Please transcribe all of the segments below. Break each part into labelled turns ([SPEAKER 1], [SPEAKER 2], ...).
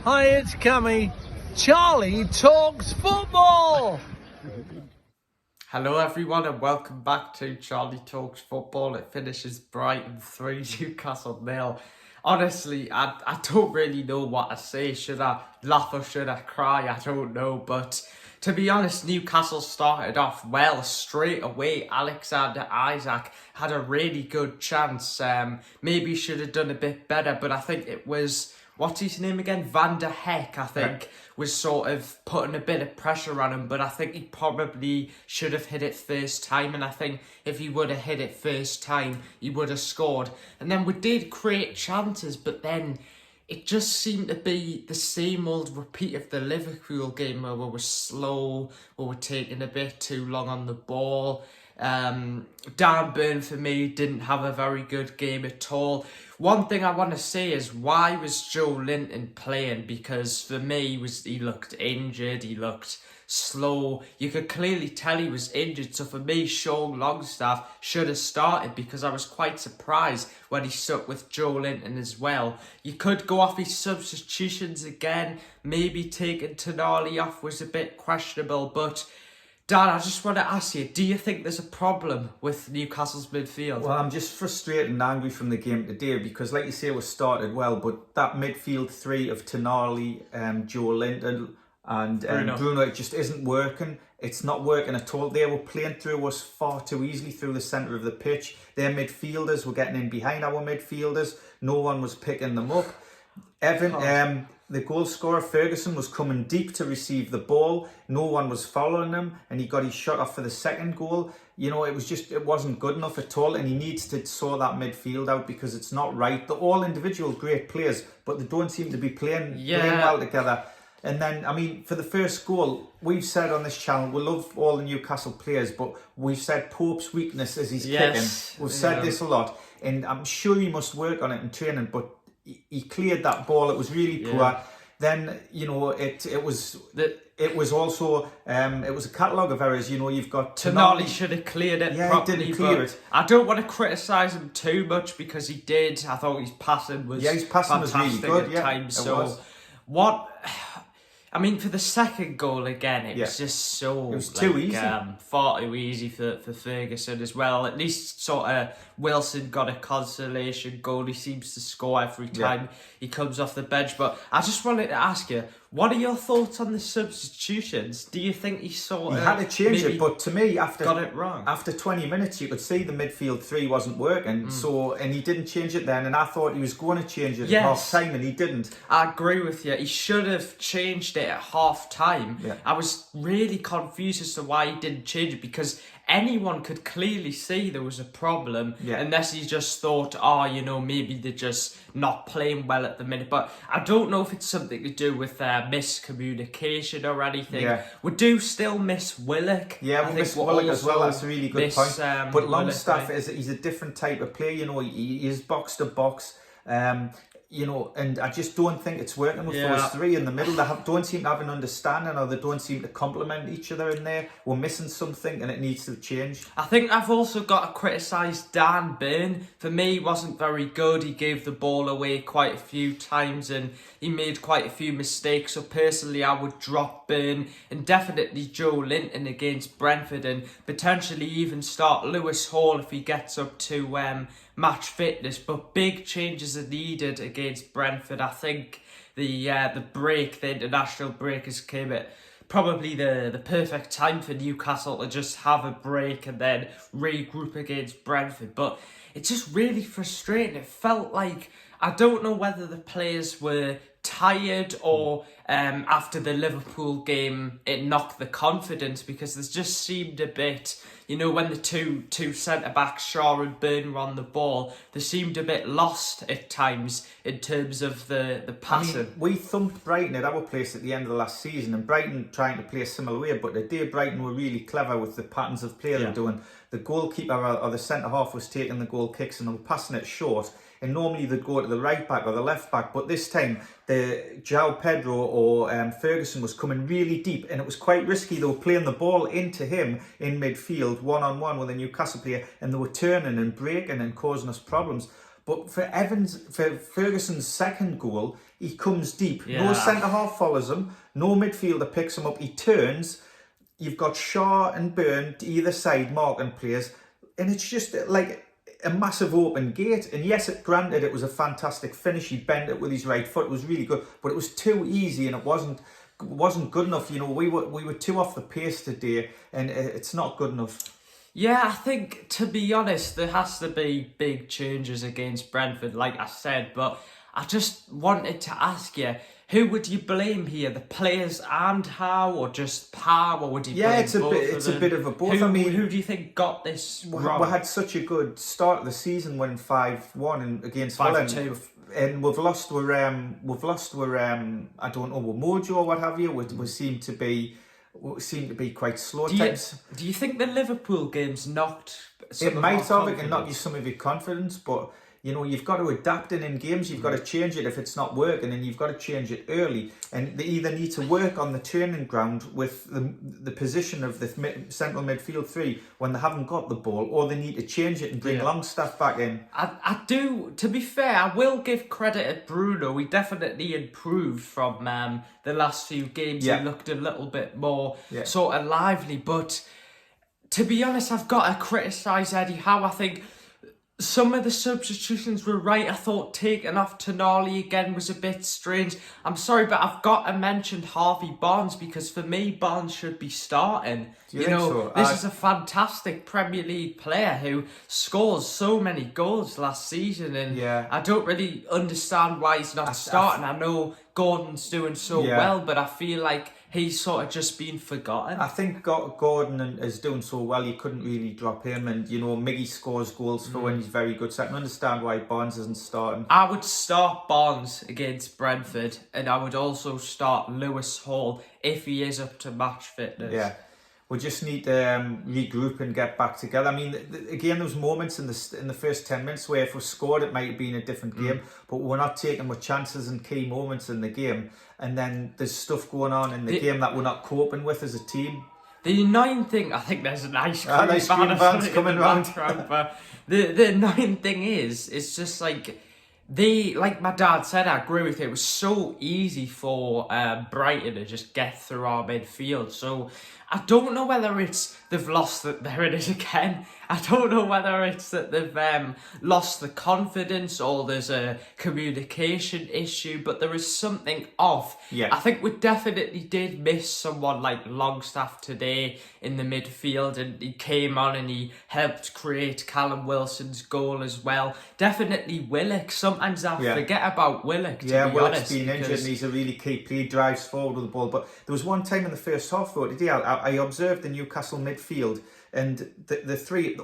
[SPEAKER 1] Hi, it's Cammy. Charlie talks football.
[SPEAKER 2] Hello everyone and welcome back to Charlie Talks Football. It finishes Brighton 3, Newcastle 0. Honestly, I don't really know what to say. Should I laugh or should I cry? I don't know. But to be honest, Newcastle started off well straight away. Alexander Isak had a really good chance. Maybe should have done a bit better, but I think it was... What's his name again? Van der Heck, I think, was sort of putting a bit of pressure on him, but I think he probably should have hit it first time, and I think if he would have hit it first time, he would have scored. And then we did create chances, but then it just seemed to be the same old repeat of the Liverpool game where we were slow, where we were taking a bit too long on the ball. Dan Burn for me didn't have a very good game at all. One thing I want to say is, why was Joe Linton playing? Because for me, he looked injured, he looked slow. You could clearly tell he was injured. So for me, Sean Longstaff should have started, because I was quite surprised when he stuck with Joe Linton as well. You could go off his substitutions again. Maybe taking Tonali off was a bit questionable, but Dan, I just want to ask you, do you think there's a problem with Newcastle's midfield?
[SPEAKER 3] Well, I'm just frustrated and angry from the game today because, like you say, we started well, but that midfield three of Tonali, Joe Linton and Bruno, it just isn't working. It's not working at all. They were playing through us far too easily through the centre of the pitch. Their midfielders were getting in behind our midfielders. No one was picking them up. The goal scorer, Ferguson, was coming deep to receive the ball. No one was following him, and he got his shot off for the second goal. You know, it wasn't good enough at all, and he needs to sort that midfield out because it's not right. They're all individual great players, but they don't seem to be playing well together. And then, I mean, for the first goal, we've said on this channel, we love all the Newcastle players, but we've said Pope's weakness is his kicking. We've said this a lot, and I'm sure he must work on it in training, but he cleared that ball. It was really poor. Then, you know, it was also a catalogue of errors. You know, you've got
[SPEAKER 2] Tonali should have cleared it properly.
[SPEAKER 3] He didn't clear it.
[SPEAKER 2] I don't want to criticise him too much because he did. I thought his passing was
[SPEAKER 3] really good
[SPEAKER 2] at times. So what? I mean, for the second goal again, it was just so...
[SPEAKER 3] It was too easy.
[SPEAKER 2] Far too easy for Ferguson as well. At least sort of Wilson got a consolation goal. He seems to score every time he comes off the bench. But I just wanted to ask you, what are your thoughts on the substitutions? Do you think he
[SPEAKER 3] had to change it, but to me,
[SPEAKER 2] got it wrong.
[SPEAKER 3] After 20 minutes, you could see the midfield three wasn't working. And he didn't change it then, and I thought he was going to change it at half time, and he didn't.
[SPEAKER 2] I agree with you. He should have changed it at half time. I was really confused as to why he didn't change it, because anyone could clearly see there was a problem, unless he just thought, you know, maybe they're just not playing well at the minute. But I don't know if it's something to do with miscommunication or anything. We do still miss Willock.
[SPEAKER 3] We miss Willock as well. That's a really good point. But Longstaff he's a different type of player. You know, he is box to box. You know, and I just don't think it's working with those three in the middle. They don't seem to have an understanding, or they don't seem to complement each other in there. We're missing something, and it needs to change.
[SPEAKER 2] I think I've also got to criticise Dan Burn. For me, he wasn't very good. He gave the ball away quite a few times, and he made quite a few mistakes. So personally, I would drop Burn, and definitely Joe Linton against Brentford, and potentially even start Lewis Hall if he gets up to match fitness. But big changes are needed against Brentford. I think the international break has came at probably the perfect time for Newcastle to just have a break and then regroup against Brentford. But it's just really frustrating. It felt like, I don't know whether the players were tired or after the Liverpool game it knocked the confidence, because there's just seemed a bit, you know, when the two centre-backs, Shaw and Burn, were on the ball, they seemed a bit lost at times in terms of the passing.
[SPEAKER 3] I mean, we thumped Brighton at our place at the end of the last season, and Brighton trying to play a similar way, but today Brighton were really clever with the patterns of play they're doing. The goalkeeper or the centre-half was taking the goal kicks and they were passing it short. And normally they'd go to the right back or the left back, but this time the João Pedro or Ferguson was coming really deep, and it was quite risky. They were playing the ball into him in midfield, one-on-one with a Newcastle player, and they were turning and breaking and causing us problems. But for Ferguson's second goal, he comes deep. No centre-half follows him. No midfielder picks him up. He turns. You've got Shaw and Byrne to either side marking players. And it's just like a massive open gate. And yes, granted, it was a fantastic finish. He bent it with his right foot. It was really good. But it was too easy and it wasn't good enough. You know, we were too off the pace today. And it's not good enough.
[SPEAKER 2] Yeah, I think, to be honest, there has to be big changes against Brentford, like I said, but I just wanted to ask you, who would you blame here, the players and Howe, or just Howe, or would you blame
[SPEAKER 3] it's a bit of a both.
[SPEAKER 2] Who do you think got this wrong?
[SPEAKER 3] We had such a good start of the season, winning 5-1 against Fulham, and we've lost with I don't know, with Mojo or what have you. We seem to be quite slow times.
[SPEAKER 2] Do you think the Liverpool game's knocked some
[SPEAKER 3] it might have, it can knock you some of your confidence, but you know, you've got to adapt in games. You've got to change it if it's not working, and you've got to change it early. And they either need to work on the training ground with the position of the central midfield three when they haven't got the ball, or they need to change it and bring Longstaff back in.
[SPEAKER 2] I do, to be fair, I will give credit to Bruno. He definitely improved from the last few games. He looked a little bit more sort of lively. But to be honest, I've got to criticise Eddie Howe. I think some of the substitutions were right. I thought taking off Tonali again was a bit strange. I'm sorry, but I've got to mention Harvey Barnes, because for me, Barnes should be starting.
[SPEAKER 3] Do you think so?
[SPEAKER 2] This is a fantastic Premier League player who scores so many goals last season, and I don't really understand why he's not starting. I know Gordon's doing so well, but I feel like he's sort of just been forgotten.
[SPEAKER 3] I think Gordon is doing so well, you couldn't really drop him. And, you know, Miggy scores goals for when he's very good. So I can understand why Barnes isn't starting.
[SPEAKER 2] I would start Barnes against Brentford, and I would also start Lewis Hall if he is up to match fitness.
[SPEAKER 3] Yeah. We just need to regroup and get back together. I mean, again, there was moments in the first 10 minutes where if we scored, it might have been a different game. But we're not taking much chances in key moments in the game. And then there's stuff going on in the game that we're not coping with as a team.
[SPEAKER 2] The annoying thing, I think there's an ice cream
[SPEAKER 3] van's coming round.
[SPEAKER 2] But the annoying thing is, it's just like, like my dad said, I agree with you, it was so easy for Brighton to just get through our midfield. So I don't know whether it's they've lost that. There it is again. I don't know whether it's that they've lost the confidence or there's a communication issue, but there is something off.
[SPEAKER 3] Yeah.
[SPEAKER 2] I think we definitely did miss someone like Longstaff today in the midfield, and he came on and he helped create Callum Wilson's goal as well. Definitely Willock. Sometimes I forget about Willock, to be honest.
[SPEAKER 3] Willock's been injured and he's a really key player. He drives forward with the ball. But there was one time in the first half, though, today, I observed the Newcastle midfield, and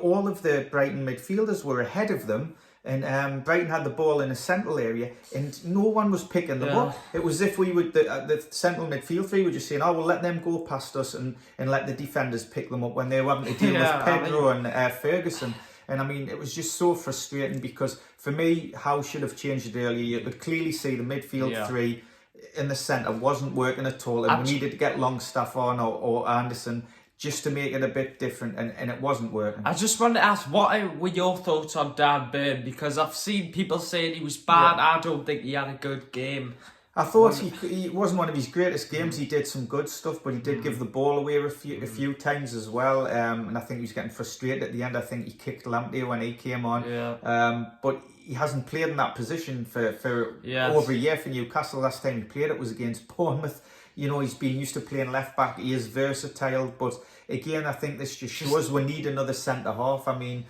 [SPEAKER 3] all of the Brighton midfielders were ahead of them, and Brighton had the ball in a central area, and no one was picking them up. It was if we would the central midfield three were just saying, "Oh, we'll let them go past us and let the defenders pick them up," when they were having to deal with Pedro and Ferguson. And I mean, it was just so frustrating, because for me, Howe should have changed it earlier. You could clearly see the midfield three in the centre wasn't working at all, and we needed to get Longstaff on or Anderson just to make it a bit different, and it wasn't working. I
[SPEAKER 2] just wanted to ask, what were your thoughts on Dan Burn? Because I've seen people saying he was bad. I don't think he had a good game.
[SPEAKER 3] I thought he wasn't one of his greatest games. He did some good stuff, but he did give the ball away a few times as well. And I think he was getting frustrated at the end. I think he kicked Lamptey when he came on. But he hasn't played in that position for over a year for Newcastle. Last time he played it was against Bournemouth. You know, he's been used to playing left back. He is versatile. But again, I think this just shows we need another centre half. I mean,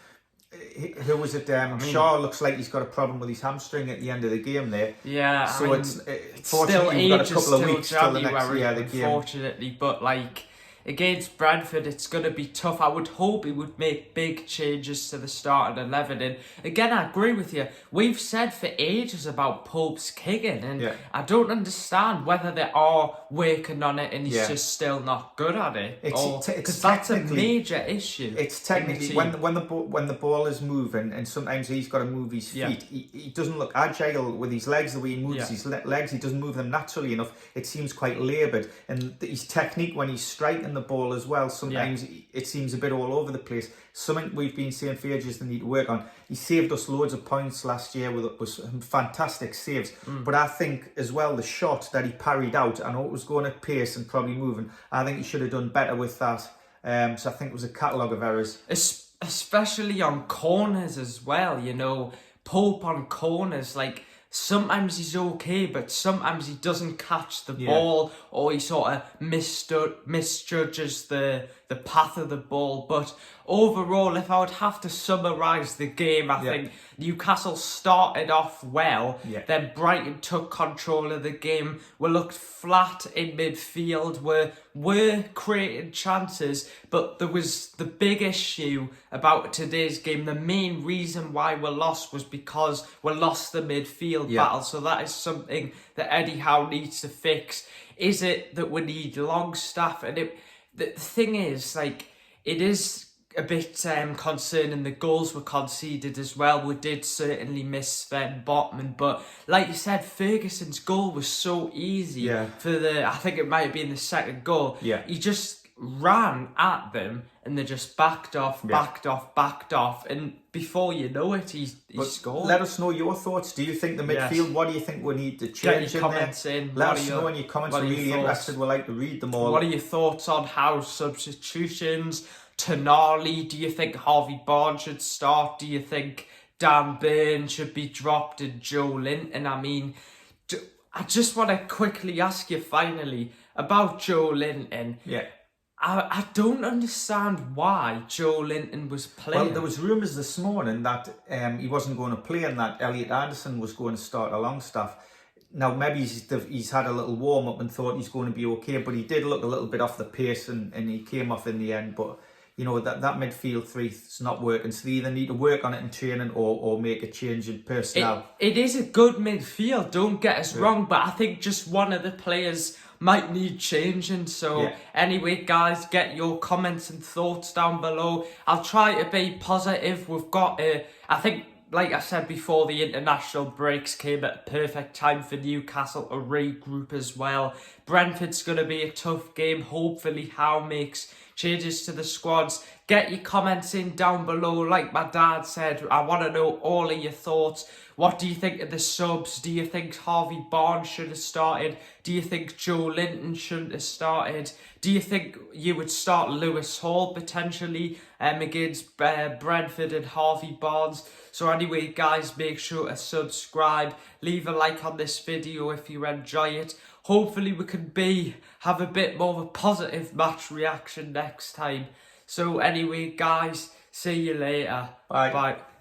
[SPEAKER 3] who was it? Shaw looks like he's got a problem with his hamstring at the end of the game there.
[SPEAKER 2] Yeah,
[SPEAKER 3] so it's fortunately we've got a couple of weeks till the next the game.
[SPEAKER 2] Unfortunately, but like against Brentford, it's going to be tough. I would hope he would make big changes to the starting 11. And again, I agree with you. We've said for ages about Pope's kicking, and I don't understand whether they are working on it and he's just still not good at it. Because that's a major issue.
[SPEAKER 3] It's technically when the ball is moving, and sometimes he's got to move his feet. He doesn't look agile with his legs. The way he moves his legs, he doesn't move them naturally enough. It seems quite laboured, and his technique when he's striking the ball as well. Sometimes it seems a bit all over the place. Something we've been saying for ages they need to work on. He saved us loads of points last year with some fantastic saves. But I think as well the shot that he parried out, I know it was going at pace and probably moving. I think he should have done better with that. So I think it was a catalogue of errors.
[SPEAKER 2] Especially on corners as well, you know. Pope on corners, like, sometimes he's okay, but sometimes he doesn't catch the ball, or he sort of misjudges the path of the ball. But overall, if I would have to summarise the game, I think Newcastle started off well, then Brighton took control of the game. We looked flat in midfield, were creating chances, but there was the big issue about today's game. The main reason why we lost was because we lost the midfield battle. So that is something that Eddie Howe needs to fix. Is it that we need Longstaff? And the thing is, like, it is a bit concerning the goals were conceded as well. We did certainly miss Sven Botman, but like you said, Ferguson's goal was so easy for I think it might have been the second goal. He just ran at them and they just backed off, and before you know it, he scored.
[SPEAKER 3] Let us know your thoughts. Do you think the midfield, what do you think we need to change?
[SPEAKER 2] Get your comments in.
[SPEAKER 3] Let us know in your comments. We're really interested. We'd like to read them all.
[SPEAKER 2] What are your thoughts on Howe's substitutions? Tonali, do you think Harvey Barnes should start? Do you think Dan Burn should be dropped and Joe Linton? I mean, I just want to quickly ask you finally about Joe Linton. I don't understand why Joe Linton was playing.
[SPEAKER 3] Well, there was rumours this morning that he wasn't going to play and that Elliot Anderson was going to start a Longstaff. Now, maybe he's had a little warm-up and thought he's going to be okay, but he did look a little bit off the pace and he came off in the end. But, you know, that midfield three is not working, so they either need to work on it in training or make a change in personnel.
[SPEAKER 2] It is a good midfield, don't get us wrong, but I think just one of the players might need changing. So anyway, guys, get your comments and thoughts down below. I'll try to be positive. We've got I think, like I said before, the international breaks came at a perfect time for Newcastle to regroup as well. Brentford's going to be a tough game. Hopefully Howe makes changes to the squads. Get your comments in down below. Like my dad said, I want to know all of your thoughts. What do you think of the subs? Do you think Harvey Barnes should have started? Do you think Joe Linton shouldn't have started? Do you think you would start Lewis Hall potentially against Brentford and Harvey Barnes? So anyway, guys, make sure to subscribe. Leave a like on this video if you enjoy it. Hopefully we can have a bit more of a positive match reaction next time. So anyway, guys, see you later.
[SPEAKER 3] Bye.
[SPEAKER 2] Bye.